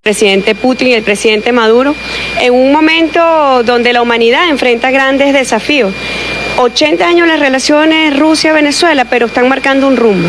presidente Putin y el presidente Maduro, en un momento donde la humanidad enfrenta grandes desafíos. 80 años las relaciones Rusia-Venezuela, pero están marcando un rumbo.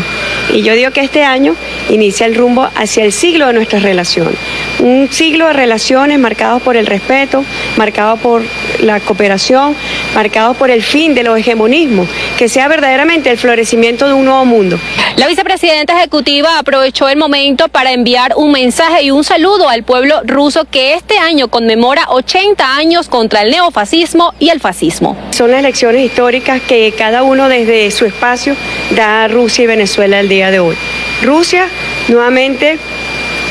Y yo digo que este año inicia el rumbo hacia el siglo de nuestras relaciones. Un siglo de relaciones marcados por el respeto, marcados por la cooperación, marcados por el fin de los hegemonismos, que sea verdaderamente el florecimiento de un nuevo mundo. La vicepresidenta ejecutiva aprovechó el momento para enviar un mensaje y un saludo al pueblo ruso que este año conmemora 80 años contra el neofascismo y el fascismo. Son las lecciones históricas que cada uno desde su espacio da a Rusia y Venezuela el día de hoy. Rusia, nuevamente,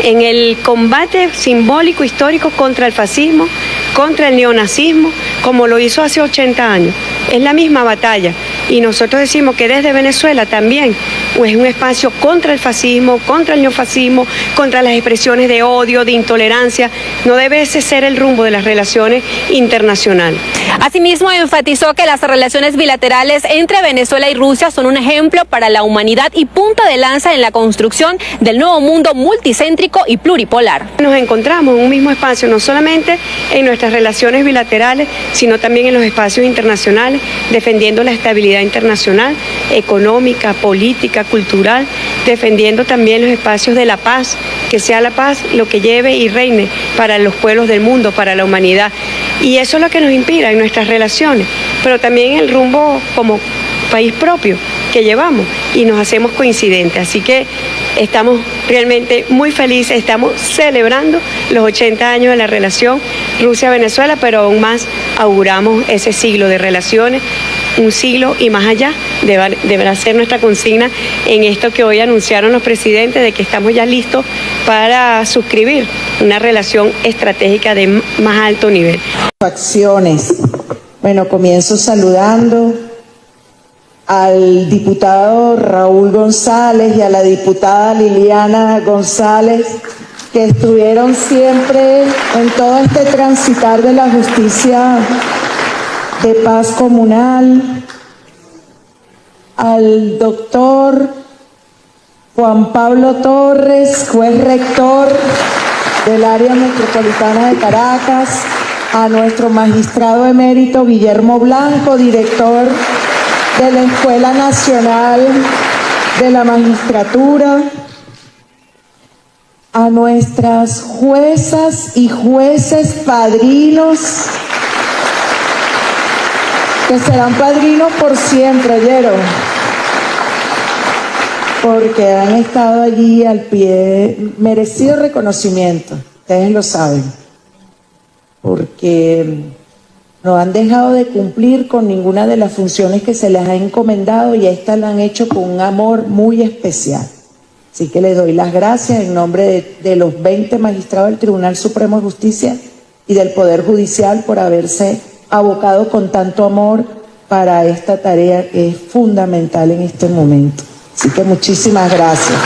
en el combate simbólico histórico contra el fascismo, contra el neonazismo, como lo hizo hace 80 años. Es la misma batalla y nosotros decimos que desde Venezuela también es un espacio contra el fascismo, contra el neofascismo, contra las expresiones de odio, de intolerancia. No debe ese ser el rumbo de las relaciones internacionales. Asimismo, enfatizó que las relaciones bilaterales entre Venezuela y Rusia son un ejemplo para la humanidad y punta de lanza en la construcción del nuevo mundo multicéntrico y pluripolar. Nos encontramos en un mismo espacio, no solamente en nuestras relaciones bilaterales, sino también en los espacios internacionales, defendiendo la estabilidad internacional, económica, política, cultural, defendiendo también los espacios de la paz, que sea la paz lo que lleve y reine para los pueblos del mundo, para la humanidad. Y eso es lo que nos inspira en nuestras relaciones, pero también el rumbo como país propio que llevamos y nos hacemos coincidentes. Así que estamos realmente muy felices, estamos celebrando los 80 años de la relación Rusia-Venezuela, pero aún más auguramos ese siglo de relaciones, un siglo y más allá. Deberá ser nuestra consigna en esto que hoy anunciaron los presidentes, de que estamos ya listos para suscribir una relación estratégica de más alto nivel. Acciones. Bueno, comienzo saludando al diputado Raúl González y a la diputada Liliana González, que estuvieron siempre en todo este transitar de la justicia de paz comunal, al doctor Juan Pablo Torres, juez rector del área metropolitana de Caracas, a nuestro magistrado emérito Guillermo Blanco, director de la Escuela Nacional de la Magistratura, a nuestras juezas y jueces padrinos, que serán padrinos por siempre, ¿oyeron? Porque han estado allí al pie, merecido reconocimiento, ustedes lo saben, porque no han dejado de cumplir con ninguna de las funciones que se les ha encomendado y esta la han hecho con un amor muy especial. Así que les doy las gracias en nombre de los 20 magistrados del Tribunal Supremo de Justicia y del Poder Judicial por haberse abocado con tanto amor para esta tarea que es fundamental en este momento. Así que muchísimas gracias.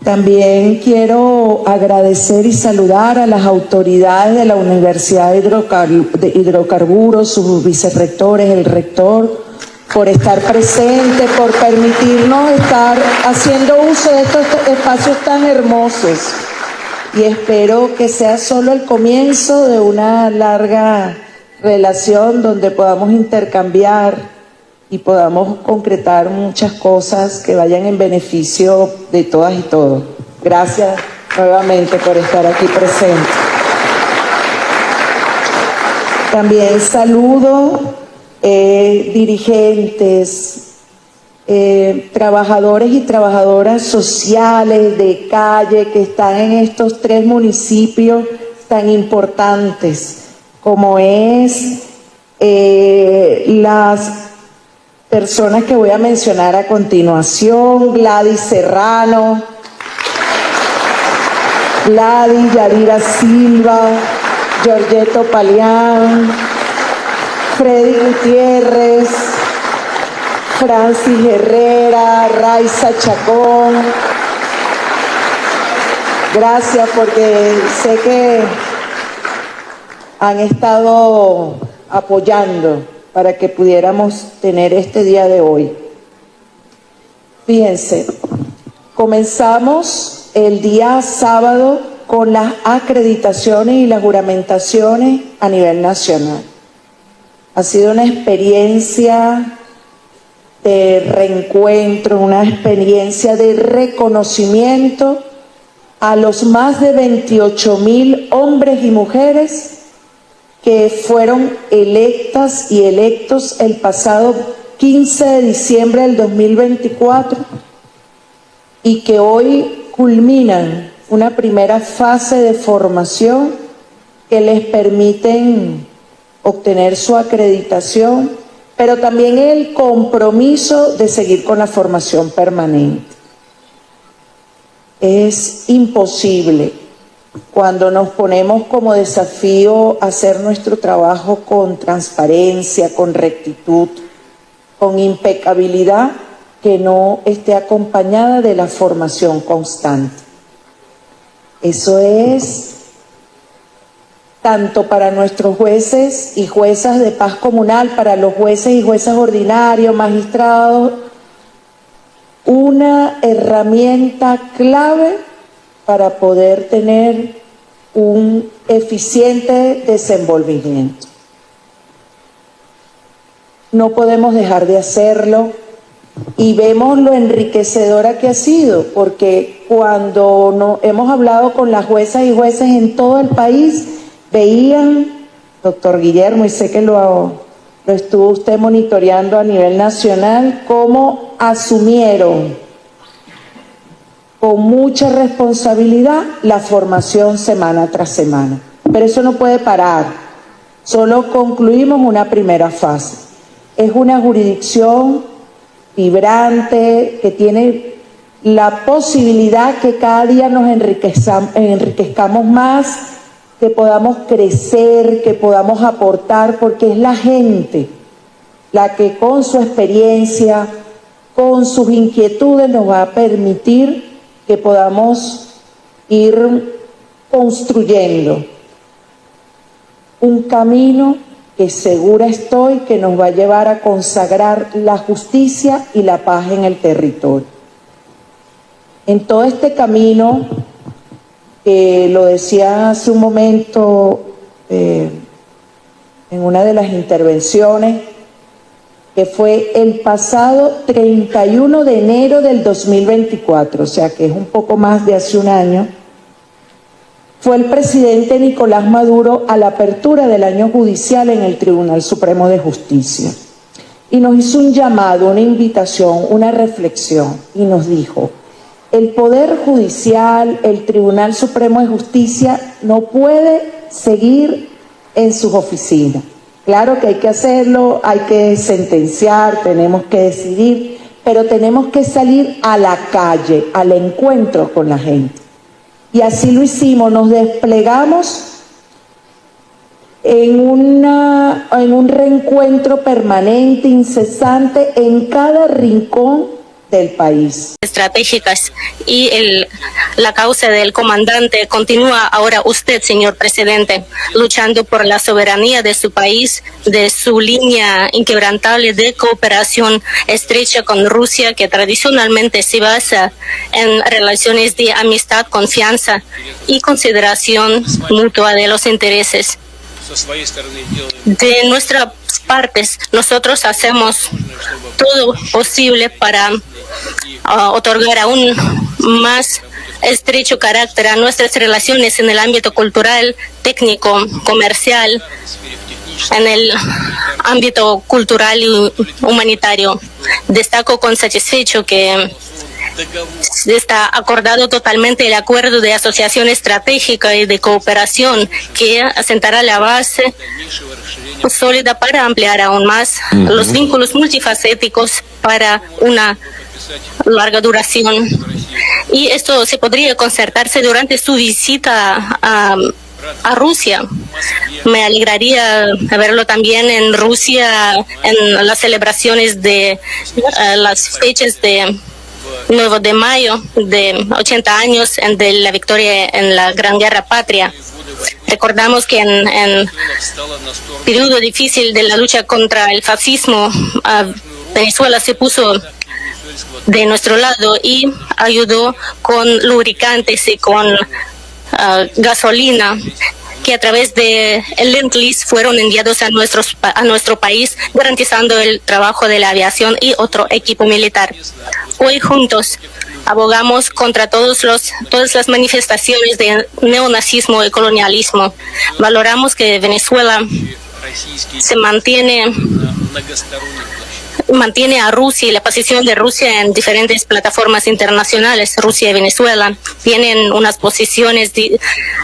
También quiero agradecer y saludar a las autoridades de la Universidad de Hidrocarburos, sus vicerrectores, el rector, por estar presentes, por permitirnos estar haciendo uso de estos espacios tan hermosos. Y espero que sea solo el comienzo de una larga relación donde podamos intercambiar y podamos concretar muchas cosas que vayan en beneficio de todas y todos. Gracias nuevamente por estar aquí presente. También saludo dirigentes, trabajadores y trabajadoras sociales de calle que están en estos 3 municipios tan importantes, como es las personas que voy a mencionar a continuación: Gladys Serrano, Gladys Yadira Silva, Giorgetto Palián, Freddy Gutiérrez, Francis Herrera, Raiza Chacón. Gracias, porque sé que han estado apoyando para que pudiéramos tener este día de hoy. Fíjense, comenzamos el día sábado con las acreditaciones y las juramentaciones a nivel nacional. Ha sido una experiencia de reencuentro, una experiencia de reconocimiento a los más de 28.000 hombres y mujeres que fueron electas y electos el pasado 15 de diciembre del 2024 y que hoy culminan una primera fase de formación que les permiten obtener su acreditación, pero también el compromiso de seguir con la formación permanente. Es imposible cuando nos ponemos como desafío hacer nuestro trabajo con transparencia, con rectitud, con impecabilidad, que no esté acompañada de la formación constante. Eso es tanto para nuestros jueces y juezas de paz comunal, para los jueces y juezas ordinarios, magistrados, una herramienta clave para poder tener un eficiente desenvolvimiento. No podemos dejar de hacerlo y vemos lo enriquecedora que ha sido, porque cuando hemos hablado con las juezas y jueces en todo el país, veían, doctor Guillermo, y sé que lo estuvo usted monitoreando a nivel nacional, cómo asumieron con mucha responsabilidad la formación semana tras semana. Pero eso no puede parar, solo concluimos una primera fase. Es una jurisdicción vibrante que tiene la posibilidad que cada día nos enriquezcamos más, que podamos crecer, que podamos aportar, porque es la gente la que con su experiencia, con sus inquietudes nos va a permitir que podamos ir construyendo un camino que segura estoy que nos va a llevar a consagrar la justicia y la paz en el territorio. En todo este camino, lo decía hace un momento en una de las intervenciones, que fue el pasado 31 de enero del 2024, o sea que es un poco más de hace un año, fue el presidente Nicolás Maduro a la apertura del año judicial en el Tribunal Supremo de Justicia. Y nos hizo un llamado, una invitación, una reflexión, y nos dijo: el Poder Judicial, el Tribunal Supremo de Justicia, no puede seguir en sus oficinas. Claro que hay que hacerlo, hay que sentenciar, tenemos que decidir, pero tenemos que salir a la calle, al encuentro con la gente. Y así lo hicimos, nos desplegamos en un reencuentro permanente, incesante, en cada rincón del país. Estratégicas y la causa del comandante continúa ahora usted, señor presidente, luchando por la soberanía de su país, de su línea inquebrantable de cooperación estrecha con Rusia, que tradicionalmente se basa en relaciones de amistad, confianza y consideración mutua de los intereses. De nuestras partes, nosotros hacemos todo posible para otorgar aún más estrecho carácter a nuestras relaciones en el ámbito cultural, técnico, comercial, en el ámbito cultural y humanitario. Destaco con satisfecho que está acordado totalmente el acuerdo de asociación estratégica y de cooperación que asentará la base sólida para ampliar aún más los vínculos multifacéticos para una larga duración. Y esto se podría concertarse durante su visita a Rusia. Me alegraría verlo también en Rusia en las celebraciones de las fechas de 9 de mayo de 80 años de la victoria en la Gran Guerra Patria. Recordamos que en periodo difícil de la lucha contra el fascismo, Venezuela se puso de nuestro lado y ayudó con lubricantes y con gasolina que a través de el Lend-Lease fueron enviados a nuestro país, garantizando el trabajo de la aviación y otro equipo militar. Hoy juntos abogamos contra todas las manifestaciones de neonazismo y colonialismo. Valoramos que Venezuela se mantiene a Rusia y la posición de Rusia en diferentes plataformas internacionales. Rusia y Venezuela tienen unas posiciones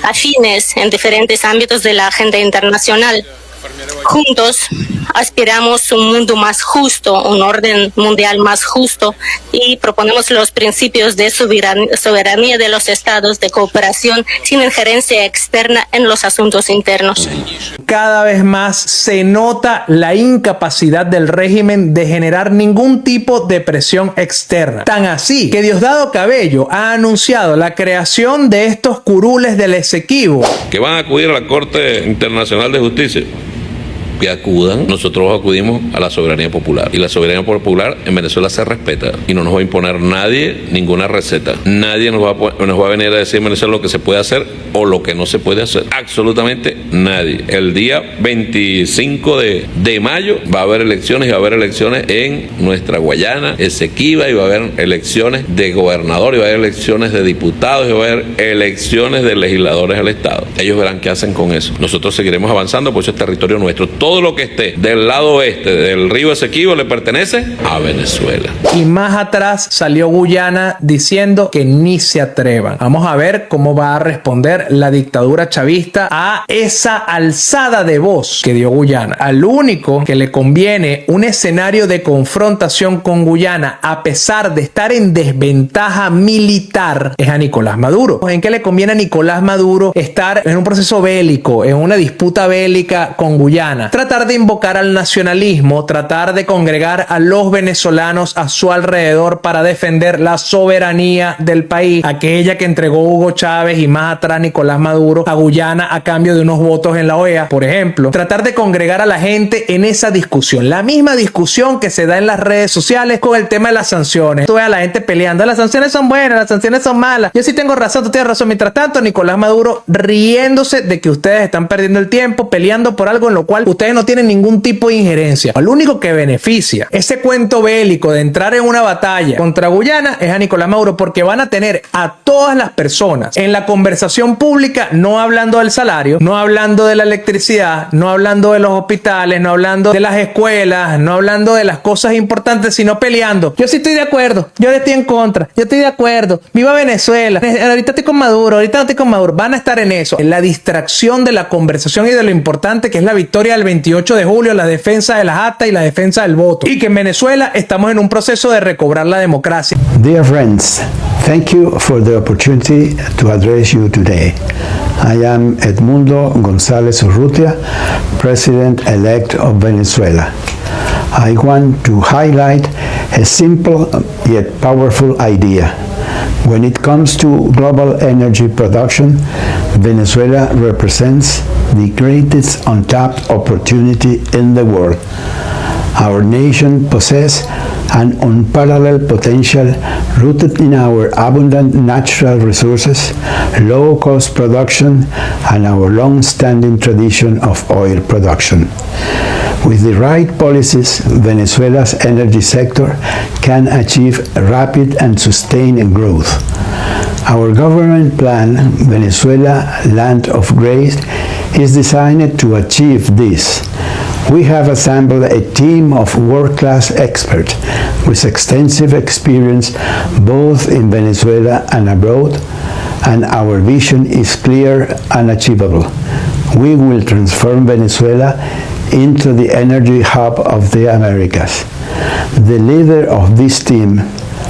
afines en diferentes ámbitos de la agenda internacional. Juntos aspiramos un mundo más justo, un orden mundial más justo y proponemos los principios de soberanía de los estados, de cooperación sin injerencia externa en los asuntos internos. Cada vez más se nota la incapacidad del régimen de generar ningún tipo de presión externa. Tan así que Diosdado Cabello ha anunciado la creación de estos curules del Esequibo, que van a acudir a la Corte Internacional de Justicia. Que acudan, nosotros acudimos a la soberanía popular y la soberanía popular en Venezuela se respeta y no nos va a imponer nadie ninguna receta. Nadie nos va a venir a decir en Venezuela lo que se puede hacer o lo que no se puede hacer. Absolutamente nadie. El día 25 de mayo va a haber elecciones y va a haber elecciones en nuestra Guayana, Esequiba, y va a haber elecciones de gobernador y va a haber elecciones de diputados y va a haber elecciones de legisladores del Estado. Ellos verán qué hacen con eso. Nosotros seguiremos avanzando, pues eso es territorio nuestro. Todo lo que esté del lado oeste del río Esequibo le pertenece a Venezuela. Y más atrás salió Guyana diciendo que ni se atrevan. Vamos a ver cómo va a responder la dictadura chavista a esa alzada de voz que dio Guyana. Al único que le conviene un escenario de confrontación con Guyana, a pesar de estar en desventaja militar, es a Nicolás Maduro. ¿En qué le conviene a Nicolás Maduro estar en un proceso bélico, en una disputa bélica con Guyana? Tratar de invocar al nacionalismo, tratar de congregar a los venezolanos a su alrededor para defender la soberanía del país, aquella que entregó Hugo Chávez y más atrás Nicolás Maduro a Guyana a cambio de unos votos en la OEA, por ejemplo. Tratar de congregar a la gente en esa discusión, la misma discusión que se da en las redes sociales con el tema de las sanciones. Tú ves a la gente peleando, las sanciones son buenas, las sanciones son malas, yo sí tengo razón, tú tienes razón. Mientras tanto, Nicolás Maduro riéndose de que ustedes están perdiendo el tiempo peleando por algo en lo cual ustedes no tienen ningún tipo de injerencia. Lo único que beneficia ese cuento bélico de entrar en una batalla contra Guyana es a Nicolás Maduro, porque van a tener a todas las personas en la conversación pública, no hablando del salario, no hablando de la electricidad, no hablando de los hospitales, no hablando de las escuelas, no hablando de las cosas importantes, sino peleando. Yo sí estoy de acuerdo, yo estoy en contra, yo estoy de acuerdo, viva Venezuela, ahorita estoy con Maduro, ahorita no estoy con Maduro. Van a estar en eso, en la distracción de la conversación y de lo importante que es la victoria del 28 de julio, la defensa de las actas y la defensa del voto, y que en Venezuela estamos en un proceso de recobrar la democracia. Dear friends, thank you for the opportunity to address you today. I am Edmundo González Urrutia, President-elect of Venezuela. I want to highlight a simple yet powerful idea. When it comes to global energy production, Venezuela represents the greatest untapped opportunity in the world. Our nation possesses an unparalleled potential rooted in our abundant natural resources, low-cost production, and our long-standing tradition of oil production. With the right policies, Venezuela's energy sector can achieve rapid and sustained growth. Our government plan, Venezuela Land of Grace, is designed to achieve this. We have assembled a team of world-class experts with extensive experience both in Venezuela and abroad, and our vision is clear and achievable. We will transform Venezuela into the energy hub of the Americas. The leader of this team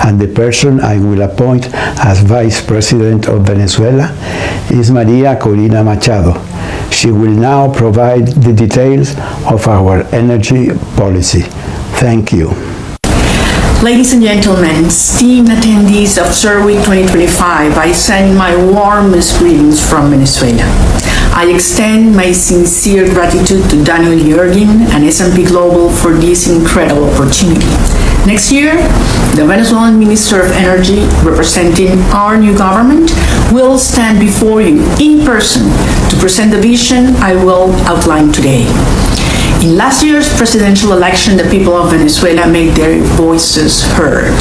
and the person I will appoint as Vice President of Venezuela is María Corina Machado. She will now provide the details of our energy policy. Thank you. Ladies and gentlemen, esteemed attendees of CERAWeek 2025, I send my warmest greetings from Venezuela. I extend my sincere gratitude to Daniel Yergin and S&P Global for this incredible opportunity. Next year, the Venezuelan Minister of Energy, representing our new government, will stand before you in person to present the vision I will outline today. In last year's presidential election, the people of Venezuela made their voices heard.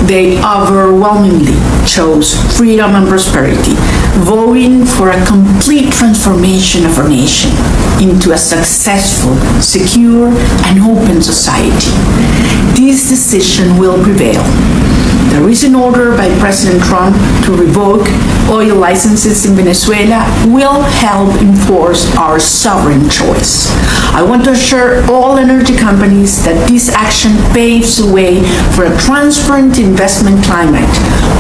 They overwhelmingly chose freedom and prosperity, voting for a complete transformation of our nation into a successful, secure, and open society. This decision will prevail. The recent order by President Trump to revoke oil licenses in Venezuela will help enforce our sovereign choice. I want to assure all energy companies that this action paves the way for a transparent investment climate,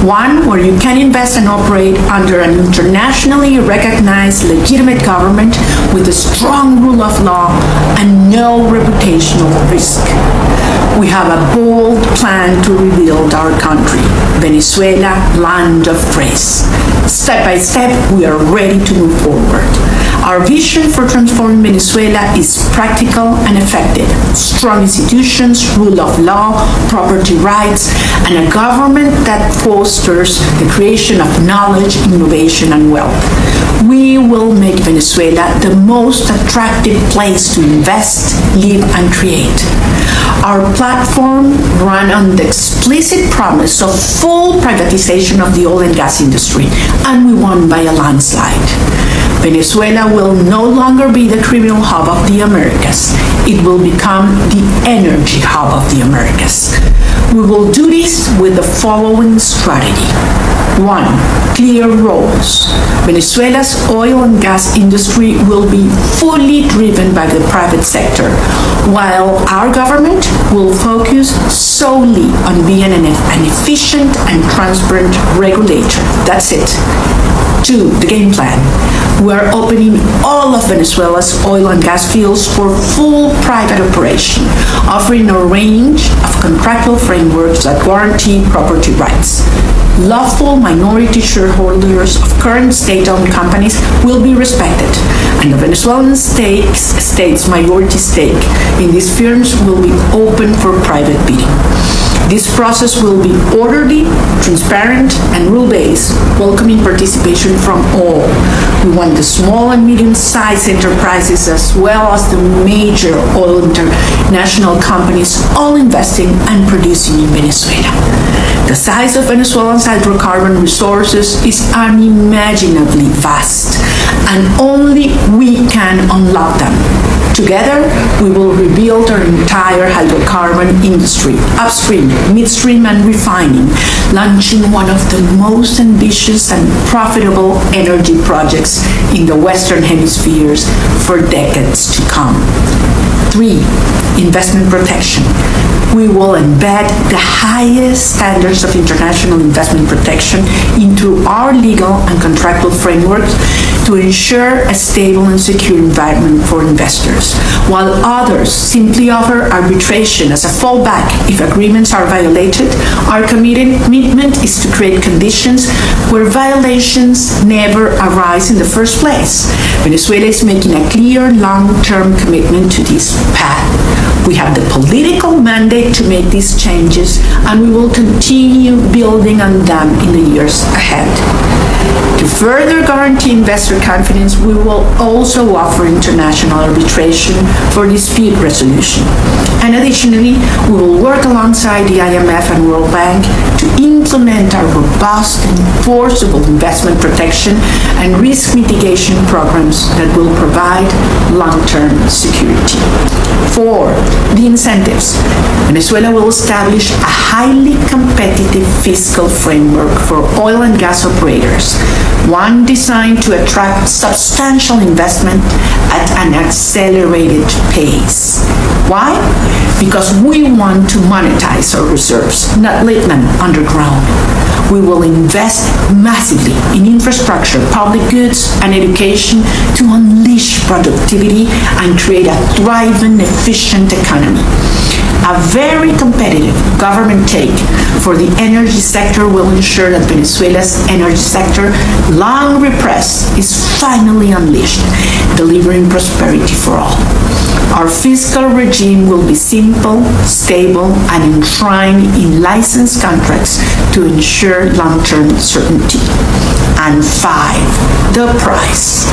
one where you can invest and operate under an internationally recognized legitimate government with a strong rule of law and no reputational risk. We have a bold plan to rebuild our country, Venezuela, land of grace. Step by step, we are ready to move forward. Our vision for transforming Venezuela is practical and effective. Strong institutions, rule of law, property rights, and a government that fosters the creation of knowledge, innovation, and wealth. We will make Venezuela the most attractive place to invest, live, and create. Our platform ran on the explicit promise of full privatization of the oil and gas industry, and we won by a landslide. Venezuela will no longer be the criminal hub of the Americas. It will become the energy hub of the Americas. We will do this with the following strategy. 1. Clear roles. Venezuela's oil and gas industry will be fully driven by the private sector, while our government will focus solely on being an efficient and transparent regulator. That's it. 2. The game plan. We are opening all of Venezuela's oil and gas fields for full private operation, offering a range of contractual frameworks that guarantee property rights. Lawful minority shareholders of current state-owned companies will be respected, and the Venezuelan state's majority stake in these firms will be open for private bidding. This process will be orderly, transparent, and rule-based, welcoming participation from all. We want the small and medium-sized enterprises as well as the major oil international companies all investing and producing in Venezuela. The size of Venezuela's hydrocarbon resources is unimaginably vast, and only we can unlock them. Together, we will rebuild our entire hydrocarbon industry, upstream, midstream, and refining, launching one of the most ambitious and profitable energy projects in the Western Hemispheres for decades to come. 3. Investment protection. We will embed the highest standards of international investment protection into our legal and contractual frameworks to ensure a stable and secure environment for investors, while others simply offer arbitration as a fallback if agreements are violated. Our commitment is to create conditions where violations never arise in the first place. Venezuela is making a clear long-term commitment to this path. We have the political mandate to make these changes, and we will continue building on them in the years ahead. To further guarantee investor confidence, we will also offer international arbitration for dispute resolution. And additionally, we will work alongside the IMF and World Bank to implement our robust and enforceable investment protection and risk mitigation programs that will provide long-term security. 4. The incentives. Venezuela will establish a highly competitive fiscal framework for oil and gas operators, one designed to attract substantial investment at an accelerated pace. Why? Because we want to monetize our reserves, not leave them underground. We will invest massively in infrastructure, public goods, and education to unleash productivity and create a thriving, efficient economy. A very competitive, government take for the energy sector will ensure that Venezuela's energy sector, long repressed, is finally unleashed, delivering prosperity for all. Our fiscal regime will be simple, stable, and enshrined in licensed contracts to ensure long-term certainty. And 5, the price.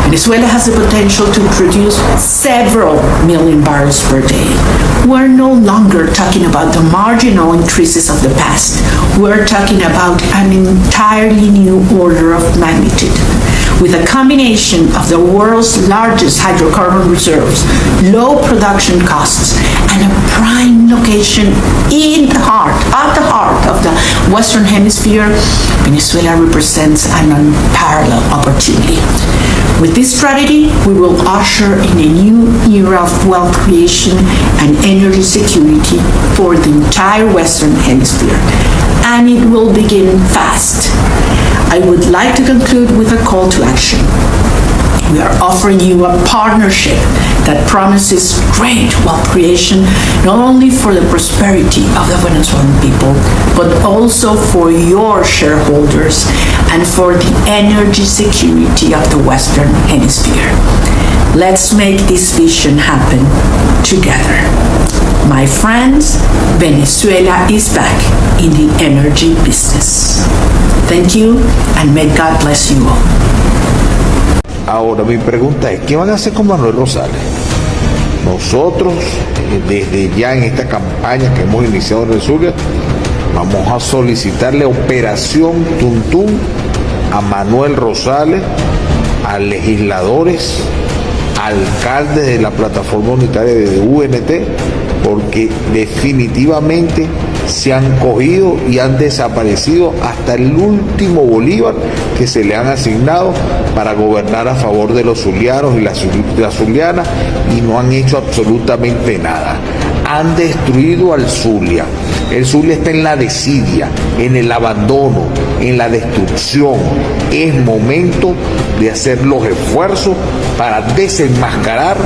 Venezuela has the potential to produce several million barrels per day. We're no longer talking about the marginal increases of the past. We're talking about an entirely new order of magnitude. With a combination of the world's largest hydrocarbon reserves, low production costs, and a prime location at the heart of the Western Hemisphere, Venezuela represents an unparalleled opportunity. With this strategy, we will usher in a new era of wealth creation and energy security for the entire Western Hemisphere. And it will begin fast. I would like to conclude with a call to action. We are offering you a partnership that promises great wealth creation, not only for the prosperity of the Venezuelan people, but also for your shareholders and for the energy security of the Western Hemisphere. Let's make this vision happen together. My friends, Venezuela is back in the energy business. Thank you, and may God bless you all. Ahora mi pregunta es, ¿qué van a hacer con Manuel Rosales? Nosotros, desde ya en esta campaña que hemos iniciado en el Zulia, vamos a solicitarle operación Tuntún a Manuel Rosales, a legisladores, alcaldes de la plataforma unitaria de UNT, porque definitivamente se han cogido y han desaparecido hasta el último bolívar que se le han asignado para gobernar a favor de los zulianos y las zulianas, y no han hecho absolutamente nada. Han destruido al Zulia. El Zulia está en la desidia, en el abandono, en la destrucción. Es momento de hacer los esfuerzos para desenmascarar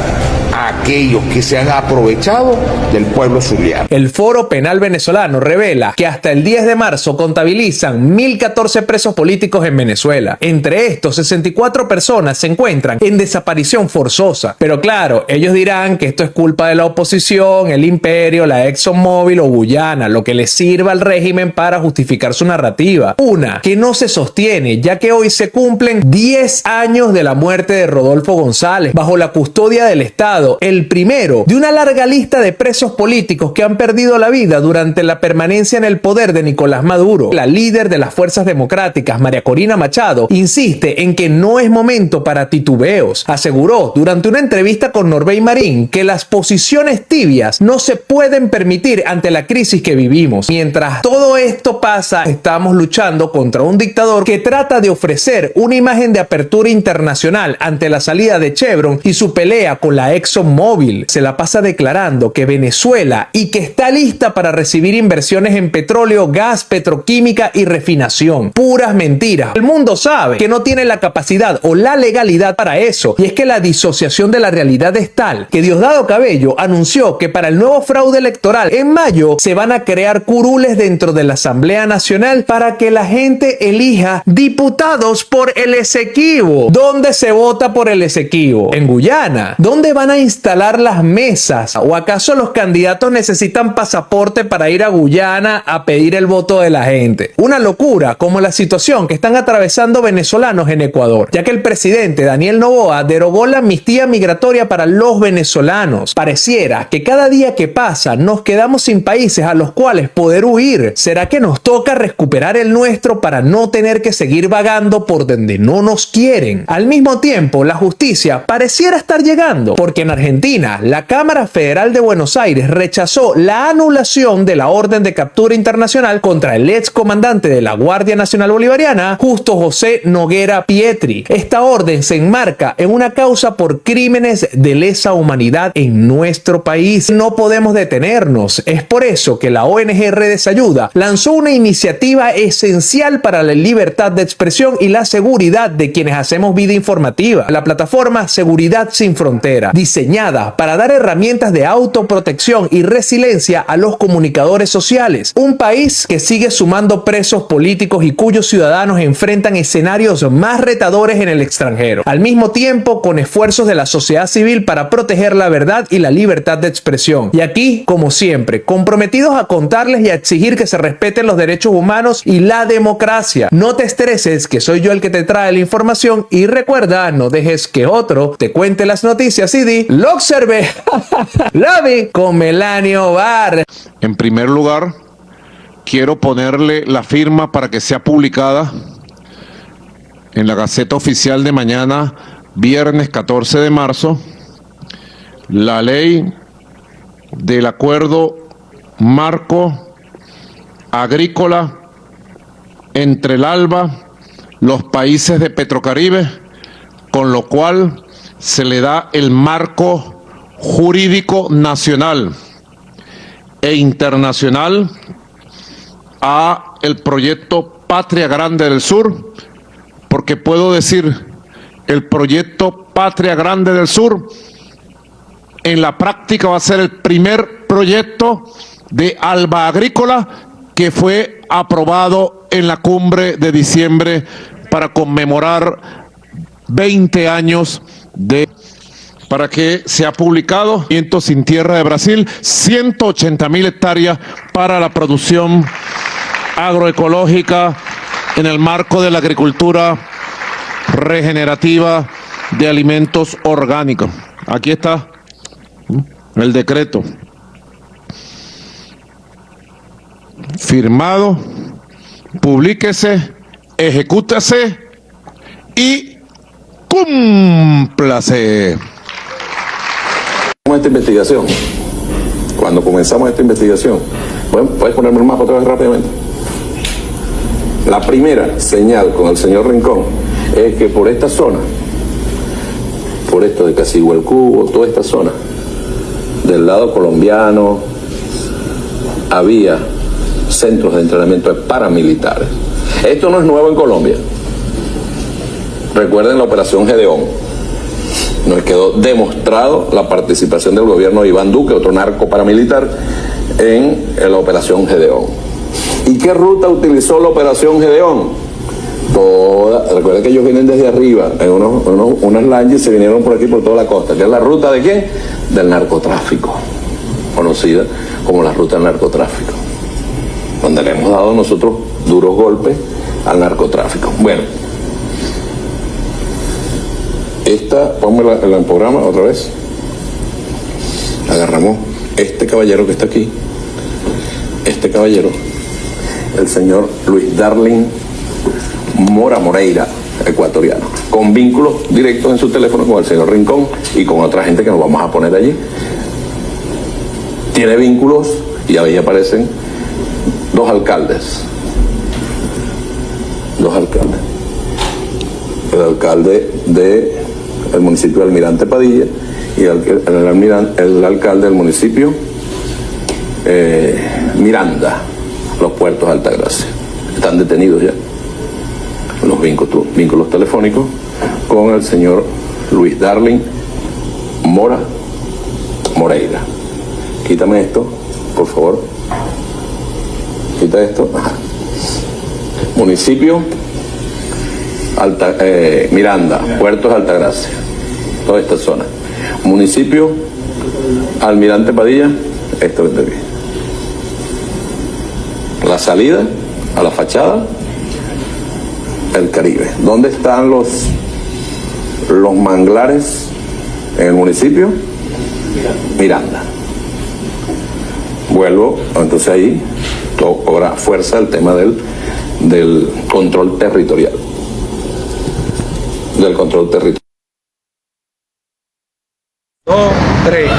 a aquellos que se han aprovechado del pueblo zuliano. El Foro Penal Venezolano revela que hasta el 10 de marzo contabilizan 1.014 presos políticos en Venezuela. Entre estos, 64 personas se encuentran en desaparición forzosa. Pero claro, ellos dirán que esto es culpa de la oposición, el imperio, la ExxonMobil o Guyana, lo que les sirva al régimen para justificar su narrativa. Una que no se sostiene, ya que hoy se cumplen 10 años de la muerte de Rodolfo González bajo la custodia del Estado, el primero de una larga lista de presos políticos que han perdido la vida durante la permanencia en el poder de Nicolás Maduro. La líder de las fuerzas democráticas, María Corina Machado, insiste en que no es momento para titubeos. Aseguró durante una entrevista con Norbey Marín que las posiciones tibias no se pueden permitir ante la crisis que vivimos. Mientras todo esto pasa, estamos luchando contra un dictador que trata de ofrecer una imagen de apertura internacional ante la salida de Chevron y su pelea con la ExxonMobil. Se la pasa declarando que Venezuela y que está lista para recibir inversiones en petróleo, gas, petroquímica y refinación. Puras mentiras. El mundo sabe que no tiene la capacidad o la legalidad para eso, y es que la disociación de la realidad es tal que Diosdado Cabello anunció que para el nuevo fraude electoral en mayo se van a crear curules dentro de la Asamblea Nacional para que la gente elija diputados por el Esequibo. ¿Dónde se vota por el Esequibo? En Guyana. ¿Dónde van a instalar las mesas? ¿O acaso los candidatos necesitan pasaporte para ir a Guyana a pedir el voto de la gente? Una locura como la situación que están atravesando venezolanos en Ecuador, ya que el presidente Daniel Noboa derogó la amnistía migratoria para los venezolanos. Pareciera que cada día que pasa nos quedamos sin países a los cuales poder huir. ¿Será que nos toca recuperar el nuestro para no tener que seguir vagando por donde no nos quieren? Al mismo tiempo, la justicia pareciera estar llegando, porque en Argentina, la Cámara Federal de Buenos Aires rechazó la anulación de la orden de captura internacional contra el ex comandante de la Guardia Nacional Bolivariana, Justo José Noguera Pietri. Esta orden se enmarca en una causa por crímenes de lesa humanidad en nuestro país. No podemos detenernos. Es por eso que la ONG Redes Ayuda lanzó una iniciativa esencial para la libertad de expresión y la seguridad de quienes hacemos vida informativa. La plataforma Seguridad Sin Frontera, diseñada diseñada para dar herramientas de autoprotección y resiliencia a los comunicadores sociales. Un país que sigue sumando presos políticos y cuyos ciudadanos enfrentan escenarios más retadores en el extranjero. Al mismo tiempo, con esfuerzos de la sociedad civil para proteger la verdad y la libertad de expresión. Y aquí, como siempre, comprometidos a contarles y a exigir que se respeten los derechos humanos y la democracia. No te estreses, que soy yo el que te trae la información, y recuerda, no dejes que otro te cuente las noticias y di, lo observé. La vi con Melanio Bar. En primer lugar, quiero ponerle la firma para que sea publicada en la Gaceta Oficial de mañana, viernes 14 de marzo, la ley del acuerdo marco agrícola entre el ALBA, los países de Petrocaribe, con lo cual se le da el marco jurídico nacional e internacional a el proyecto Patria Grande del Sur, porque puedo decir, el proyecto Patria Grande del Sur en la práctica va a ser el primer proyecto de ALBA agrícola que fue aprobado en la cumbre de diciembre para conmemorar 20 años para que se ha publicado Vientos sin Tierra de Brasil, 180.000 hectáreas para la producción agroecológica en el marco de la agricultura regenerativa de alimentos orgánicos. Aquí está el decreto firmado, publíquese, ejecútese y cúmplase. Esta investigación, cuando comenzamos esta investigación, ¿puedes ponerme el mapa otra vez rápidamente? La primera señal con el señor Rincón es que por esta zona, por esto de Casigua el Cubo, toda esta zona, del lado colombiano, había centros de entrenamiento de paramilitares. Esto no es nuevo en Colombia. Recuerden la operación Gedeón. Nos quedó demostrado la participación del gobierno de Iván Duque, otro narco paramilitar, en la operación Gedeón. ¿Y qué ruta utilizó la operación Gedeón? Recuerden que ellos vienen desde arriba, en unas lanchas, se vinieron por aquí, por toda la costa, que es la ruta de ¿quién? Del narcotráfico, conocida como la ruta del narcotráfico, donde le hemos dado nosotros duros golpes al narcotráfico. Bueno, ponme el programa otra vez. Agarramos este caballero que está aquí, este caballero, el señor Luis Darling Mora Moreira, ecuatoriano, con vínculos directos en su teléfono con el señor Rincón y con otra gente que nos vamos a poner allí. Tiene vínculos y ahí aparecen dos alcaldes. El alcalde del municipio de Almirante Padilla y el alcalde del municipio Miranda, Los Puertos de Altagracia. Están detenidos ya los vínculos telefónicos con el señor Luis Darling Mora Moreira. Quítame esto, por favor. Quita esto. Ajá. Municipio Miranda, Puertos de Altagracia, toda esta zona. Municipio Almirante Padilla, esto de aquí. La salida a la fachada, el Caribe. ¿Dónde están los manglares en el municipio? Miranda. Vuelvo, entonces ahí cobra fuerza el tema del control territorial. Del control territorial. 2, 3.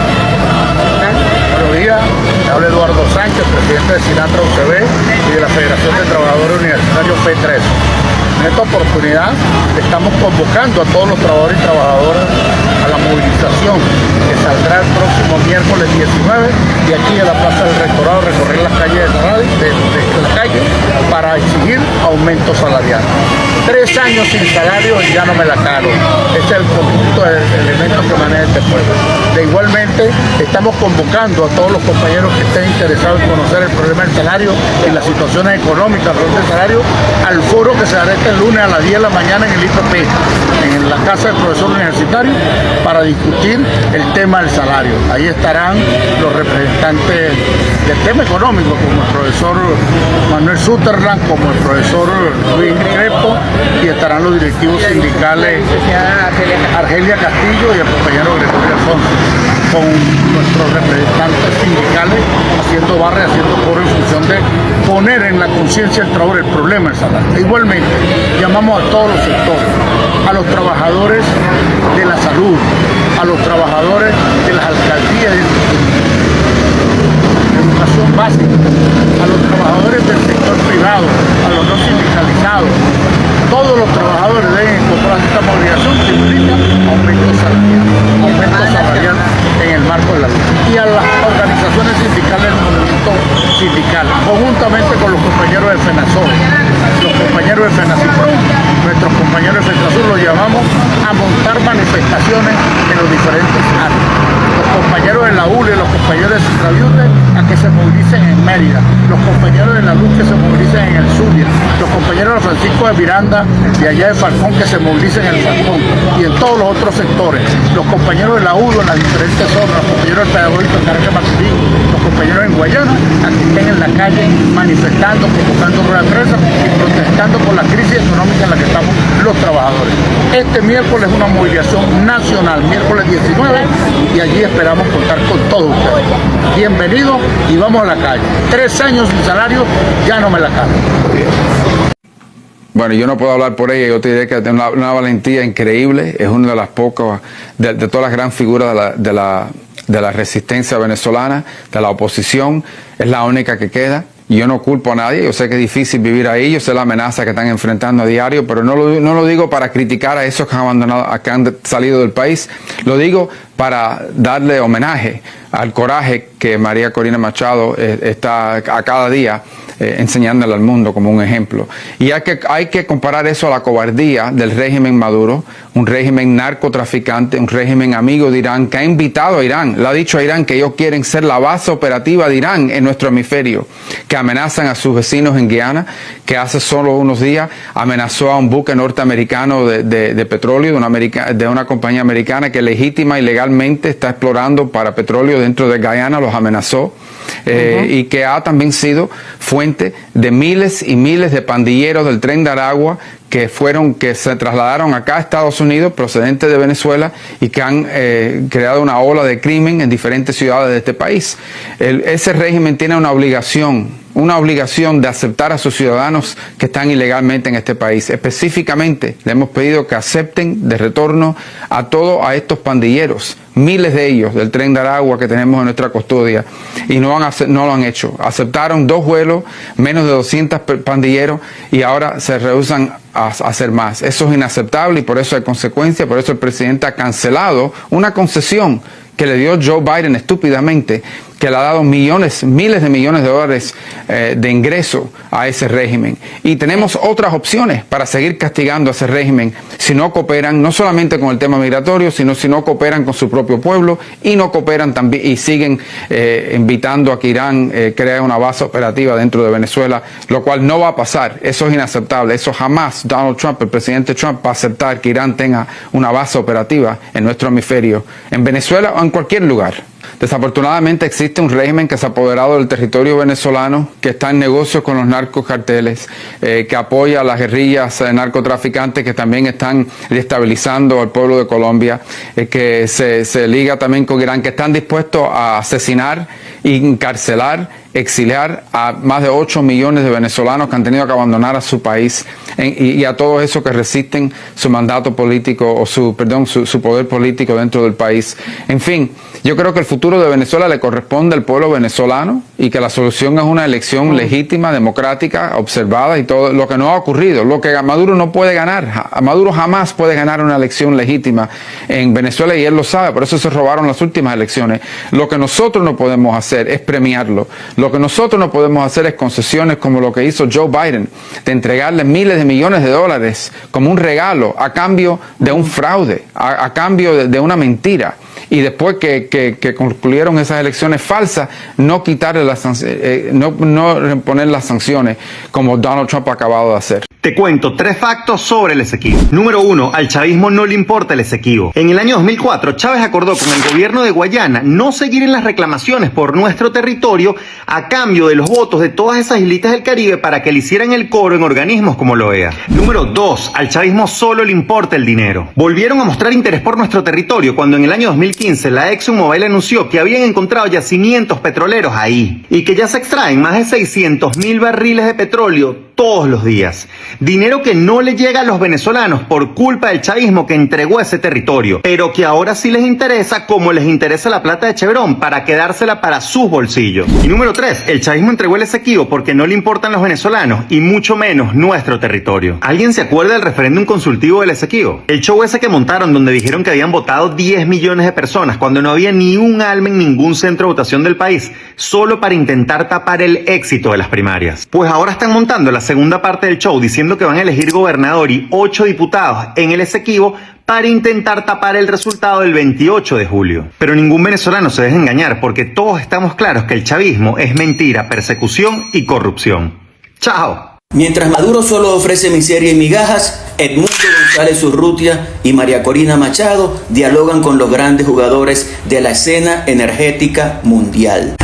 Buenos días, me habla Eduardo Sánchez, presidente de Sinatra UCB y de la Federación de Trabajadores Universitarios P3. En esta oportunidad estamos convocando a todos los trabajadores y trabajadoras a la movilización que saldrá el próximo miércoles 19 de aquí a la Plaza del Rectorado, recorrer las calles de la calle para exigir aumento salarial. 3 años sin salario y ya no me la calo. Ese es el conjunto de elementos que maneja este pueblo. Igualmente, estamos convocando a todos los compañeros que estén interesados en conocer el problema del salario y las situaciones económicas del salario al foro que se hará este lunes a las 10 de la mañana en el IPP, en la Casa del Profesor Universitario, para discutir el tema del salario. Ahí estarán los representantes del tema económico, como el profesor Manuel Sutherland, como el profesor Luis Crespo, y estarán los directivos sindicales Argelia Castillo y el compañero Gregorio Alfonso, con nuestros representantes sindicales haciendo barra y haciendo coro en función de poner en la conciencia del trabajador el problema del salario. Igualmente, llamamos a todos los sectores, a los trabajadores de la salud, a los trabajadores de las alcaldías de educación básica, a los trabajadores del sector privado, a los no sindicalizados. Todos los trabajadores deben incorporar esta movilización que implica aumento salarial en el marco de la lucha. Y a las organizaciones sindicales del movimiento sindical, conjuntamente con los compañeros de FENASOL, los compañeros de FENACIPRO, nuestros compañeros de FENASUR, los llamamos a montar manifestaciones en los diferentes áreas. Los compañeros de la ULE, los compañeros de Citraviute, a que se movilicen en Mérida, los compañeros de la LUC que se movilicen en el Zulia, los compañeros de Francisco de Miranda de allá de Falcón que se movilicen en el Falcón y en todos los otros sectores, los compañeros de la ULO en las diferentes zonas, los compañeros del Pedagógico en Caracas Maturín, los compañeros en Guayana, a que estén en la calle manifestando, convocando ruedas de prensa y protestando por la crisis económica en la que estamos los trabajadores. Este miércoles es una movilización nacional, miércoles 19, y allí esperamos contar con todos ustedes. Bienvenidos y vamos a la calle. 3 años sin salario, ya no me la cago. Bueno, yo no puedo hablar por ella, yo te diré que tiene una valentía increíble, es una de las pocas, de todas las grandes figuras de la resistencia venezolana, de la oposición, es la única que queda. Yo no culpo a nadie, yo sé que es difícil vivir ahí, yo sé la amenaza que están enfrentando a diario, pero no lo digo para criticar a esos que han abandonado, que han salido del país, lo digo para darle homenaje al coraje que María Corina Machado está a cada día enseñándole al mundo como un ejemplo. Y hay que comparar eso a la cobardía del régimen Maduro, un régimen narcotraficante, un régimen amigo de Irán, que ha invitado a Irán, le ha dicho a Irán que ellos quieren ser la base operativa de Irán en nuestro hemisferio, que amenazan a sus vecinos en Guyana, que hace solo unos días amenazó a un buque norteamericano de petróleo, de una compañía americana que legítima y legalmente está explorando para petróleo dentro de Guyana, los amenazó. Y que ha también sido fuente de miles y miles de pandilleros del Tren de Aragua que se trasladaron acá a Estados Unidos procedentes de Venezuela y que han creado una ola de crimen en diferentes ciudades de este país. Ese régimen tiene una obligación de aceptar a sus ciudadanos que están ilegalmente en este país. Específicamente le hemos pedido que acepten de retorno a todos estos pandilleros, miles de ellos del Tren de Aragua que tenemos en nuestra custodia, y no lo han hecho. Aceptaron 2 vuelos, menos de 200 pandilleros, y ahora se rehusan a hacer más. Eso es inaceptable y por eso hay consecuencias. Por eso el presidente ha cancelado una concesión que le dio Joe Biden estúpidamente, que le ha dado miles de millones de dólares de ingreso a ese régimen. Y tenemos otras opciones para seguir castigando a ese régimen si no cooperan, no solamente con el tema migratorio, sino si no cooperan con su propio pueblo y no cooperan también y siguen invitando a que Irán cree una base operativa dentro de Venezuela, lo cual no va a pasar. Eso es inaceptable. Eso jamás Donald Trump, el presidente Trump, va a aceptar que Irán tenga una base operativa en nuestro hemisferio, en Venezuela o en cualquier lugar. Desafortunadamente existe un régimen que se ha apoderado del territorio venezolano, que está en negocios con los narcocarteles, que apoya a las guerrillas narcotraficantes que también están destabilizando al pueblo de Colombia, que se liga también con Irán, que están dispuestos a asesinar, encarcelar, exiliar a más de 8 millones de venezolanos que han tenido que abandonar a su país y a todos esos que resisten su mandato político o su poder político dentro del país. En fin, yo creo que el futuro de Venezuela le corresponde al pueblo venezolano y que la solución es una elección legítima, democrática, observada y todo lo que no ha ocurrido, lo que Maduro no puede ganar. Maduro jamás puede ganar una elección legítima en Venezuela y él lo sabe, por eso se robaron las últimas elecciones. Lo que nosotros no podemos hacer es premiarlo. Lo Lo que nosotros no podemos hacer es concesiones como lo que hizo Joe Biden, de entregarle miles de millones de dólares como un regalo a cambio de un fraude, a cambio de una mentira. Y después que concluyeron esas elecciones falsas, no quitarle no poner las sanciones como Donald Trump ha acabado de hacer. Te cuento 3 factos sobre el Esequibo. Número 1, al chavismo no le importa el Esequibo. En el año 2004, Chávez acordó con el gobierno de Guayana no seguir en las reclamaciones por nuestro territorio a cambio de los votos de todas esas islitas del Caribe para que le hicieran el coro en organismos como la OEA. Número 2, al chavismo solo le importa el dinero. Volvieron a mostrar interés por nuestro territorio cuando en el año 2015 la ExxonMobil anunció que habían encontrado yacimientos petroleros ahí y que ya se extraen más de 600.000 barriles de petróleo todos los días. Dinero que no le llega a los venezolanos por culpa del chavismo que entregó ese territorio, pero que ahora sí les interesa como les interesa la plata de Chevron para quedársela para sus bolsillos. Y número 3, el chavismo entregó el Esequibo porque no le importan los venezolanos y mucho menos nuestro territorio. ¿Alguien se acuerda del referéndum consultivo del Esequibo? El show ese que montaron donde dijeron que habían votado 10 millones de personas cuando no había ni un alma en ningún centro de votación del país, solo para intentar tapar el éxito de las primarias. Pues ahora están montando la segunda parte del show diciendo que van a elegir gobernador y 8 diputados en el Esequibo para intentar tapar el resultado del 28 de julio. Pero ningún venezolano se deja engañar porque todos estamos claros que el chavismo es mentira, persecución y corrupción. ¡Chao! Mientras Maduro solo ofrece miseria y migajas, Edmundo González Urrutia y María Corina Machado dialogan con los grandes jugadores de la escena energética mundial.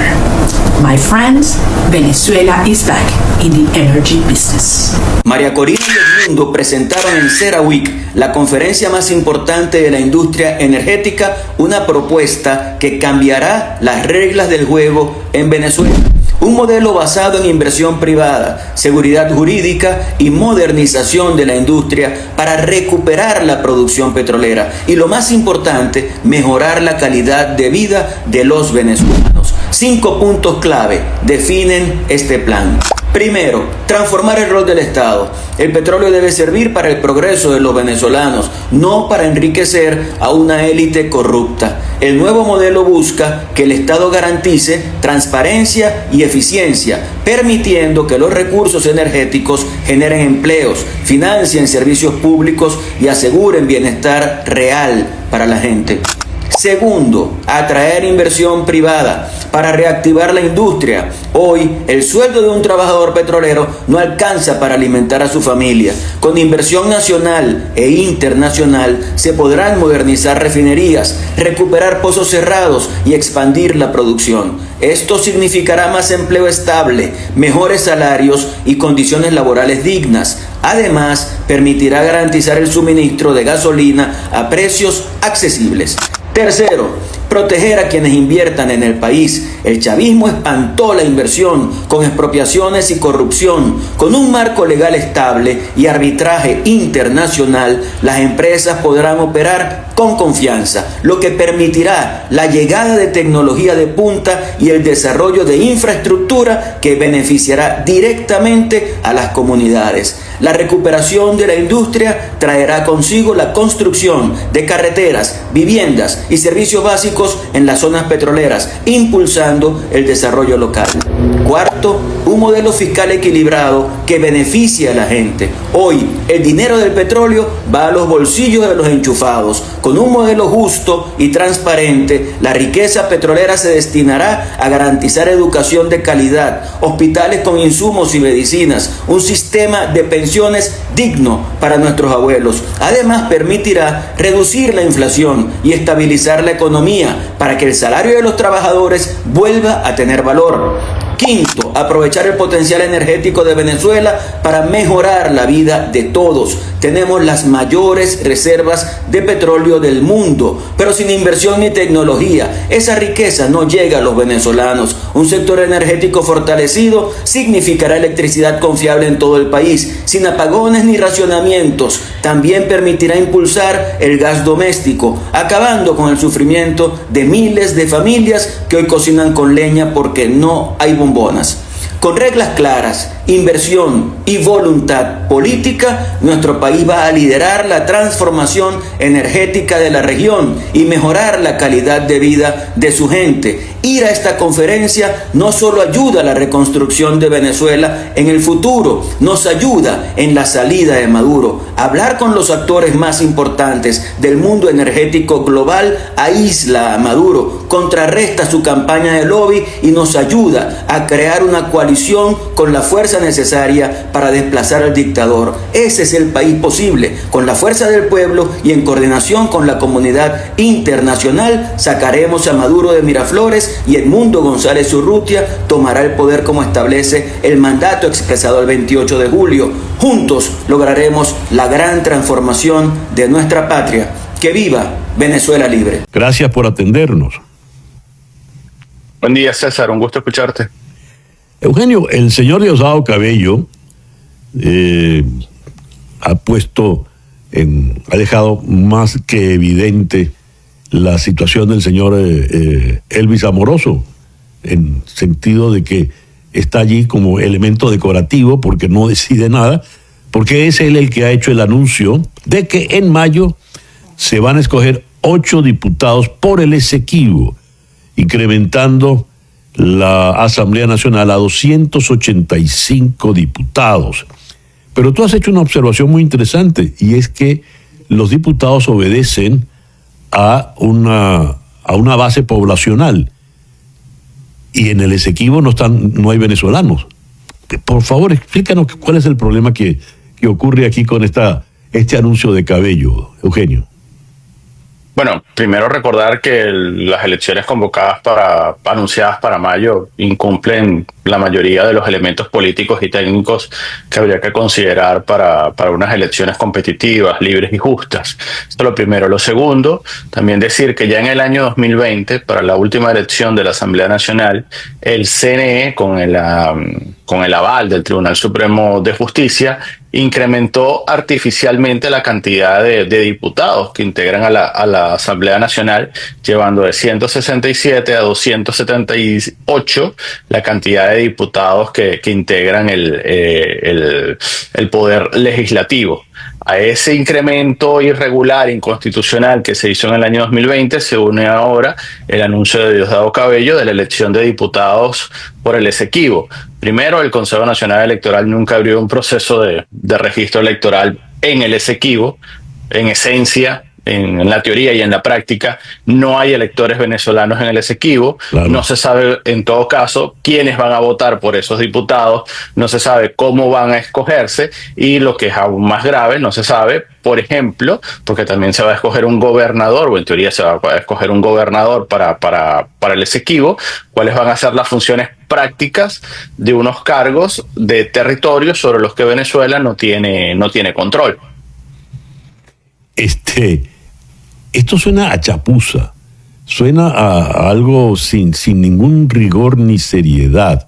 My friends, Venezuela is back in the energy business. María Corina y Edmundo presentaron en CERAWeek, la conferencia más importante de la industria energética, una propuesta que cambiará las reglas del juego en Venezuela. Un modelo basado en inversión privada, seguridad jurídica y modernización de la industria para recuperar la producción petrolera y, lo más importante, mejorar la calidad de vida de los venezolanos. 5 puntos clave definen este plan. Primero, transformar el rol del Estado. El petróleo debe servir para el progreso de los venezolanos, no para enriquecer a una élite corrupta. El nuevo modelo busca que el Estado garantice transparencia y eficiencia, permitiendo que los recursos energéticos generen empleos, financien servicios públicos y aseguren bienestar real para la gente. Segundo, atraer inversión privada para reactivar la industria. Hoy, el sueldo de un trabajador petrolero no alcanza para alimentar a su familia. Con inversión nacional e internacional se podrán modernizar refinerías, recuperar pozos cerrados y expandir la producción. Esto significará más empleo estable, mejores salarios y condiciones laborales dignas. Además, permitirá garantizar el suministro de gasolina a precios accesibles. Tercero, proteger a quienes inviertan en el país. El chavismo espantó la inversión con expropiaciones y corrupción. Con un marco legal estable y arbitraje internacional, las empresas podrán operar con confianza, lo que permitirá la llegada de tecnología de punta y el desarrollo de infraestructura que beneficiará directamente a las comunidades. La recuperación de la industria traerá consigo la construcción de carreteras, viviendas y servicios básicos en las zonas petroleras, impulsando el desarrollo local. Cuarto, un modelo fiscal equilibrado que beneficie a la gente. Hoy, el dinero del petróleo va a los bolsillos de los enchufados. Con un modelo justo y transparente, la riqueza petrolera se destinará a garantizar educación de calidad, hospitales con insumos y medicinas, un sistema de pensiones digno para nuestros abuelos. Además, permitirá reducir la inflación y estabilizar la economía para que el salario de los trabajadores vuelva a tener valor. Quinto, aprovechar el potencial energético de Venezuela para mejorar la vida de todos. Tenemos las mayores reservas de petróleo del mundo, pero sin inversión ni tecnología, esa riqueza no llega a los venezolanos. Un sector energético fortalecido significará electricidad confiable en todo el país, sin apagones ni racionamientos. También permitirá impulsar el gas doméstico, acabando con el sufrimiento de miles de familias que hoy cocinan con leña porque no hay bombonas. Con reglas claras, inversión y voluntad política, nuestro país va a liderar la transformación energética de la región y mejorar la calidad de vida de su gente. Ir a esta conferencia no solo ayuda a la reconstrucción de Venezuela en el futuro, nos ayuda en la salida de Maduro. Hablar con los actores más importantes del mundo energético global aísla a Maduro, contrarresta su campaña de lobby y nos ayuda a crear una coalición con la fuerza necesaria para desplazar al dictador. Ese es el país posible. Con la fuerza del pueblo y en coordinación con la comunidad internacional, sacaremos a Maduro de Miraflores y Edmundo González Urrutia tomará el poder como establece el mandato expresado el 28 de julio. Juntos lograremos la gran transformación de nuestra patria. ¡Que viva Venezuela libre! Gracias por atendernos. Buen día, César, un gusto escucharte. Eugenio, el señor Diosdado Cabello ha dejado más que evidente la situación del señor Elvis Amoroso, en sentido de que está allí como elemento decorativo porque no decide nada, porque es él el que ha hecho el anuncio de que en mayo se van a escoger 8 diputados por el Esequibo, incrementando la Asamblea Nacional a 285 diputados. Pero tú has hecho una observación muy interesante, y es que los diputados obedecen a una base poblacional, y en el Esequibo no hay venezolanos. Por favor, explícanos cuál es el problema que ocurre aquí con este anuncio de Cabello, Eugenio. Bueno, primero recordar que las elecciones anunciadas para mayo incumplen la mayoría de los elementos políticos y técnicos que habría que considerar para unas elecciones competitivas, libres y justas. Esto es lo primero. Lo segundo, también decir que ya en el año 2020, para la última elección de la Asamblea Nacional, el CNE, con el aval del Tribunal Supremo de Justicia, incrementó artificialmente la cantidad de diputados que integran a la Asamblea Nacional, llevando de 167 a 278 la cantidad de diputados que integran el poder legislativo. A ese incremento irregular, inconstitucional que se hizo en el año 2020, se une ahora el anuncio de Diosdado Cabello de la elección de diputados por el Esequibo. Primero, el Consejo Nacional Electoral nunca abrió un proceso de registro electoral en el Esequibo. En esencia, en la teoría y en la práctica, no hay electores venezolanos en el Esequibo. Claro. No se sabe, en todo caso, quiénes van a votar por esos diputados, no se sabe cómo van a escogerse, y lo que es aún más grave, no se sabe, por ejemplo, porque también se va a escoger un gobernador, o en teoría se va a escoger un gobernador para el Esequibo, cuáles van a ser las funciones prácticas de unos cargos de territorio sobre los que Venezuela no tiene control. Esto suena a chapuza, suena a algo sin ningún rigor ni seriedad.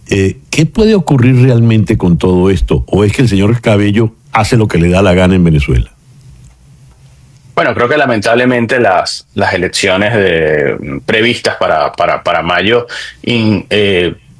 ¿Qué puede ocurrir realmente con todo esto? ¿O es que el señor Cabello hace lo que le da la gana en Venezuela? Bueno, creo que lamentablemente las elecciones previstas para mayo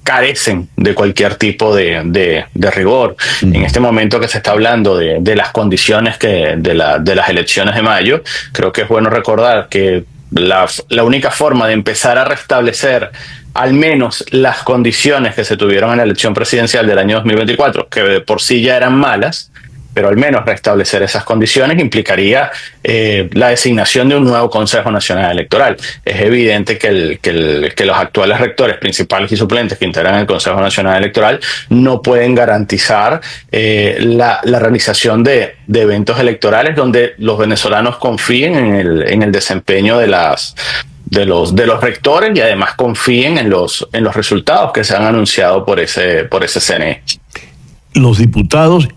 carecen de cualquier tipo de rigor. En este momento que se está hablando de las condiciones de las elecciones de mayo, creo que es bueno recordar que la única forma de empezar a restablecer al menos las condiciones que se tuvieron en la elección presidencial del año 2024, que de por sí ya eran malas, pero al menos restablecer esas condiciones implicaría la designación de un nuevo Consejo Nacional Electoral. Es evidente que los actuales rectores principales y suplentes que integran el Consejo Nacional Electoral no pueden garantizar la realización de eventos electorales donde los venezolanos confíen en el desempeño de los rectores, y además confíen en los resultados que se han anunciado por ese CNE. Los diputados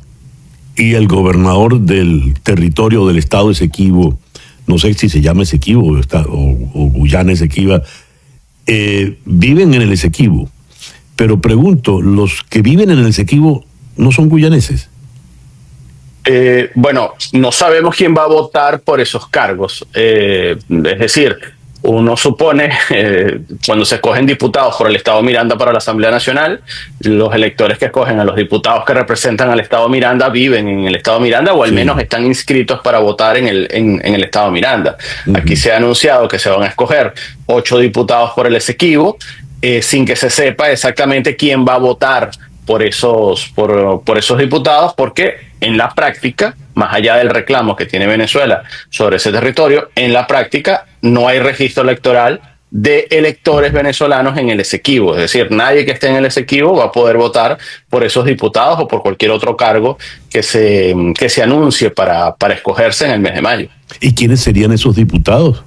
y el gobernador del territorio del estado Esequibo, no sé si se llama Esequibo o Guyana Esequiba, viven en el Esequibo. Pero pregunto, ¿los que viven en el Esequibo no son guyaneses? Bueno, no sabemos quién va a votar por esos cargos. Es decir, uno supone, cuando se escogen diputados por el Estado Miranda para la Asamblea Nacional, los electores que escogen a los diputados que representan al Estado Miranda viven en el Estado Miranda o al menos están inscritos para votar en el Estado Miranda. Aquí se ha anunciado que se van a escoger 8 diputados por el Esequibo, sin que se sepa exactamente quién va a votar por esos diputados, porque en la práctica, más allá del reclamo que tiene Venezuela sobre ese territorio, en la práctica no hay registro electoral de electores venezolanos en el Esequibo. Es decir, nadie que esté en el Esequibo va a poder votar por esos diputados o por cualquier otro cargo que se anuncie para escogerse en el mes de mayo. ¿Y quiénes serían esos diputados?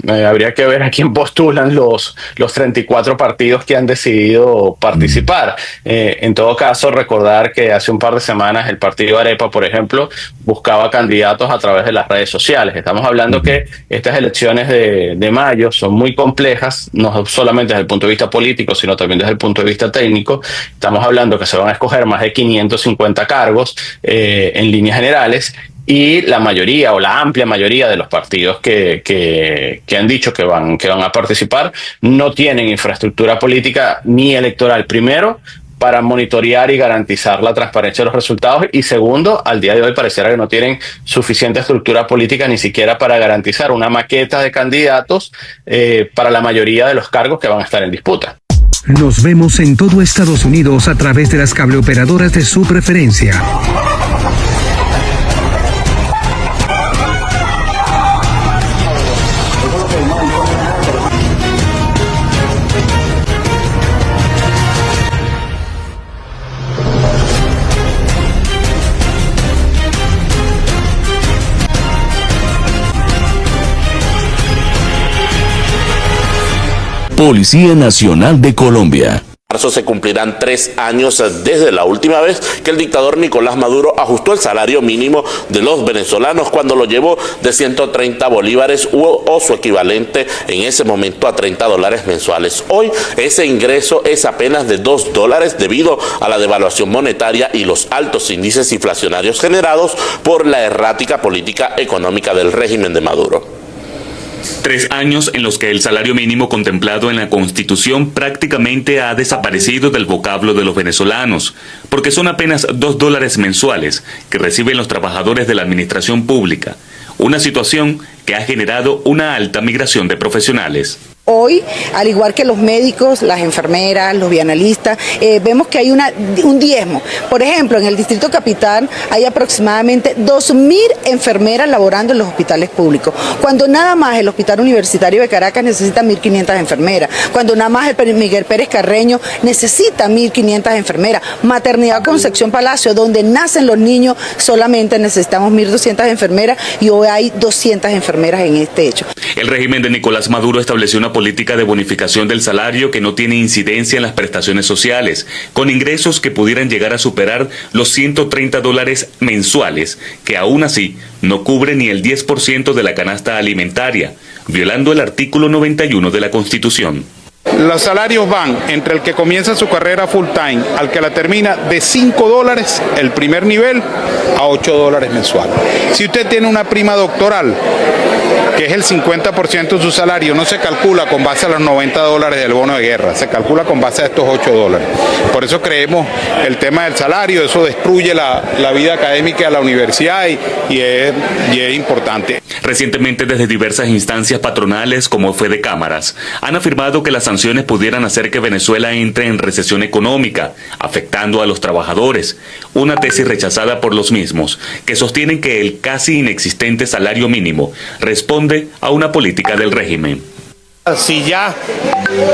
Habría que ver a quién postulan los 34 partidos que han decidido participar. En todo caso, recordar que hace un par de semanas el partido Arepa, por ejemplo, buscaba candidatos a través de las redes sociales. Estamos hablando que estas elecciones de mayo son muy complejas, no solamente desde el punto de vista político, sino también desde el punto de vista técnico. Estamos hablando que se van a escoger más de 550 cargos en líneas generales, y la mayoría o la amplia mayoría de los partidos que han dicho que van a participar no tienen infraestructura política ni electoral, primero, para monitorear y garantizar la transparencia de los resultados, y segundo, al día de hoy pareciera que no tienen suficiente estructura política ni siquiera para garantizar una maqueta de candidatos para la mayoría de los cargos que van a estar en disputa. Nos vemos en todo Estados Unidos a través de las cableoperadoras de su preferencia. Policía Nacional de Colombia. En marzo se cumplirán 3 años desde la última vez que el dictador Nicolás Maduro ajustó el salario mínimo de los venezolanos cuando lo llevó de 130 bolívares o su equivalente en ese momento a $30 mensuales. Hoy ese ingreso es apenas de $2 debido a la devaluación monetaria y los altos índices inflacionarios generados por la errática política económica del régimen de Maduro. 3 años en los que el salario mínimo contemplado en la Constitución prácticamente ha desaparecido del vocablo de los venezolanos, porque son apenas $2 mensuales que reciben los trabajadores de la administración pública, una situación que ha generado una alta migración de profesionales. Hoy, al igual que los médicos, las enfermeras, los bienalistas, vemos que hay un diezmo. Por ejemplo, en el Distrito Capital hay aproximadamente 2.000 enfermeras laborando en los hospitales públicos, cuando nada más el Hospital Universitario de Caracas necesita 1.500 enfermeras, cuando nada más el Miguel Pérez Carreño necesita 1.500 enfermeras. Maternidad Concepción Palacio, donde nacen los niños, solamente necesitamos 1.200 enfermeras y hoy hay 200 enfermeras en este hecho. El régimen de Nicolás Maduro estableció una política de bonificación del salario que no tiene incidencia en las prestaciones sociales, con ingresos que pudieran llegar a superar los $130 mensuales, que aún así no cubre ni el 10% de la canasta alimentaria, violando el artículo 91 de la Constitución. Los salarios van entre el que comienza su carrera full time al que la termina de $5 el primer nivel a $8 mensual. Si usted tiene una prima doctoral, que es el 50% de su salario, no se calcula con base a los $90 del bono de guerra, se calcula con base a estos $8. Por eso creemos el tema del salario, eso destruye la vida académica de la universidad y es importante. Recientemente, desde diversas instancias patronales como Fede Cámaras, han afirmado que las sanciones pudieran hacer que Venezuela entre en recesión económica, afectando a los trabajadores, una tesis rechazada por los mismos, que sostienen que el casi inexistente salario mínimo responde a una política del régimen. Si ya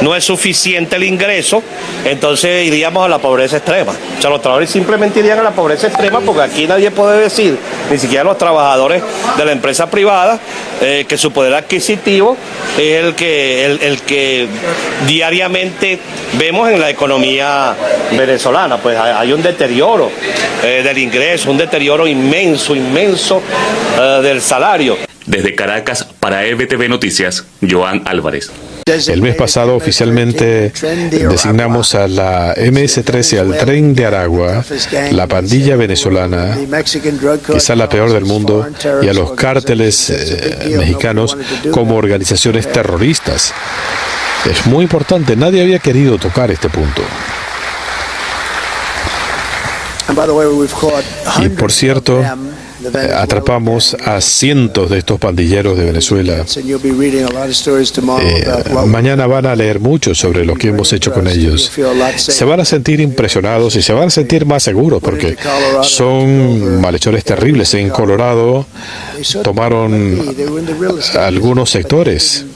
no es suficiente el ingreso, entonces iríamos a la pobreza extrema. O sea, los trabajadores simplemente irían a la pobreza extrema porque aquí nadie puede decir, ni siquiera los trabajadores de la empresa privada, que su poder adquisitivo es el que diariamente vemos en la economía venezolana. Pues hay un deterioro del ingreso, un deterioro inmenso del salario. Desde Caracas, para EBTV Noticias, Joan Álvarez. El mes pasado oficialmente designamos a la MS-13 al Tren de Aragua, la pandilla venezolana, quizá la peor del mundo, y a los cárteles mexicanos como organizaciones terroristas. Es muy importante, nadie había querido tocar este punto. Y por cierto, atrapamos a cientos de estos pandilleros de Venezuela. Mañana van a leer mucho sobre lo que hemos hecho con ellos. Se van a sentir impresionados y se van a sentir más seguros porque son malhechores terribles. En Colorado tomaron algunos sectores.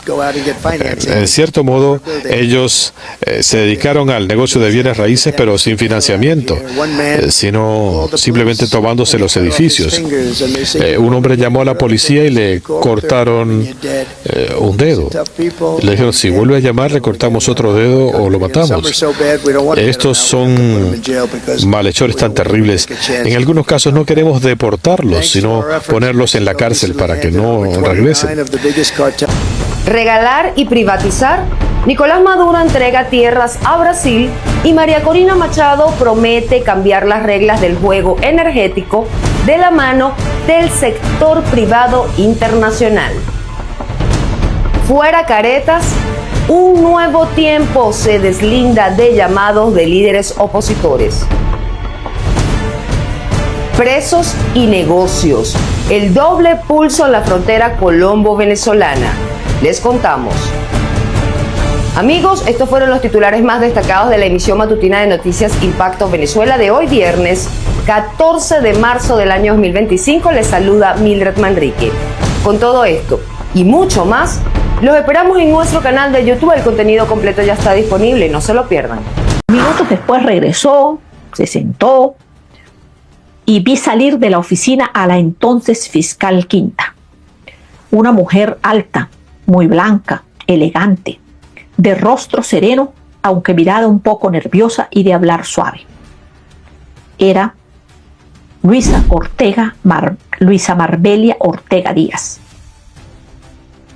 En cierto modo, ellos se dedicaron al negocio de bienes raíces, pero sin financiamiento, sino simplemente tomándose los edificios. Un hombre llamó a la policía y le cortaron un dedo. Le dijeron, si vuelve a llamar, le cortamos otro dedo o lo matamos. Estos son malhechores tan terribles. En algunos casos no queremos deportarlos, sino ponerlos en la cárcel para que no regresen. Regalar y privatizar. Nicolás Maduro entrega tierras a Brasil y María Corina Machado promete cambiar las reglas del juego energético de la mano del sector privado internacional. Fuera caretas, un nuevo tiempo se deslinda de llamados de líderes opositores. Presos y negocios. El doble pulso en la frontera colombo-venezolana. Les contamos. Amigos, estos fueron los titulares más destacados de la emisión matutina de Noticias Impacto Venezuela de hoy viernes 14 de marzo del año 2025. Les saluda Mildred Manrique. Con todo esto y mucho más, los esperamos en nuestro canal de YouTube. El contenido completo ya está disponible, no se lo pierdan. Minutos después regresó, se sentó y vi salir de la oficina a la entonces fiscal Quinta. Una mujer alta, muy blanca, elegante, de rostro sereno, aunque mirada un poco nerviosa y de hablar suave. Era Luisa Marbelia Ortega Díaz,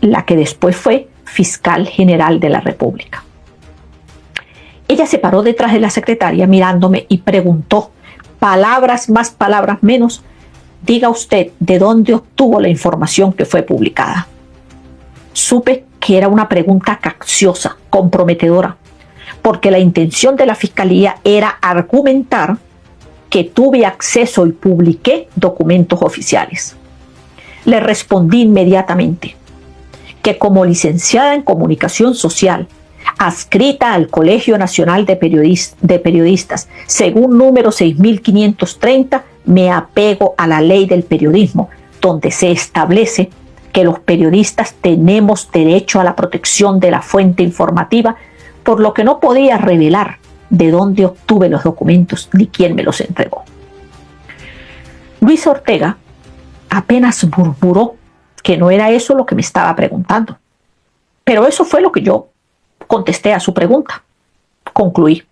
la que después fue fiscal general de la República. Ella se paró detrás de la secretaria mirándome y preguntó, palabras más, palabras menos, diga usted de dónde obtuvo la información que fue publicada. Supe que era una pregunta capciosa, comprometedora, porque la intención de la fiscalía era argumentar que tuve acceso y publiqué documentos oficiales. Le respondí inmediatamente que como licenciada en comunicación social, adscrita al Colegio Nacional de Periodistas, según número 6530, me apego a la ley del periodismo, donde se establece que los periodistas tenemos derecho a la protección de la fuente informativa, por lo que no podía revelar de dónde obtuve los documentos ni quién me los entregó. Luisa Ortega apenas murmuró que no era eso lo que me estaba preguntando, pero eso fue lo que yo contesté a su pregunta. Concluí.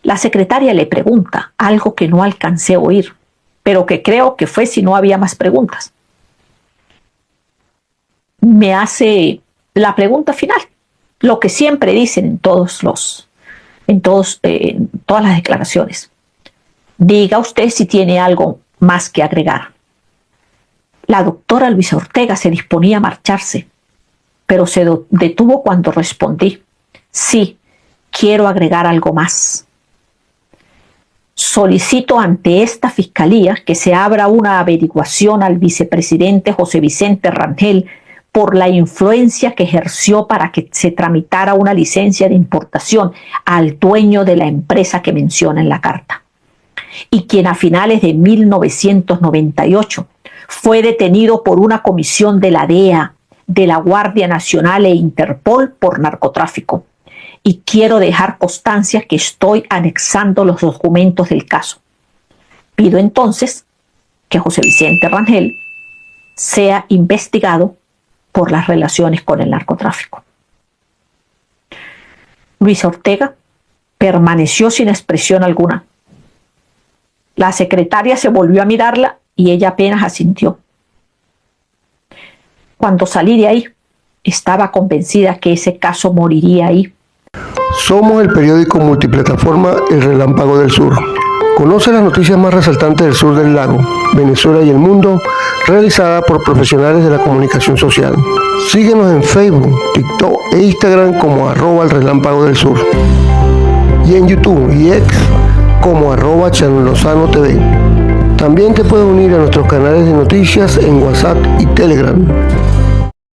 La secretaria le pregunta algo que no alcancé a oír, pero que creo que fue si no había más preguntas. Me hace la pregunta final, lo que siempre dicen en todas las declaraciones. Diga usted si tiene algo más que agregar. La doctora Luisa Ortega se disponía a marcharse, pero se detuvo cuando respondí, sí, quiero agregar algo más. Solicito ante esta fiscalía que se abra una averiguación al vicepresidente José Vicente Rangel por la influencia que ejerció para que se tramitara una licencia de importación al dueño de la empresa que menciona en la carta, y quien a finales de 1998 fue detenido por una comisión de la DEA, de la Guardia Nacional e Interpol por narcotráfico. Y quiero dejar constancia que estoy anexando los documentos del caso. Pido entonces que José Vicente Rangel sea investigado por las relaciones con el narcotráfico. Luisa Ortega permaneció sin expresión alguna. La secretaria se volvió a mirarla y ella apenas asintió. Cuando salí de ahí, estaba convencida que ese caso moriría ahí. Somos el periódico multiplataforma El Relámpago del Sur. Conoce las noticias más resaltantes del sur del lago, Venezuela y el mundo, realizada por profesionales de la comunicación social. Síguenos en Facebook, TikTok e Instagram como @El Relámpago del Sur. Y en YouTube y X como @ChanoLozanoTV. También te puedes unir a nuestros canales de noticias en WhatsApp y Telegram.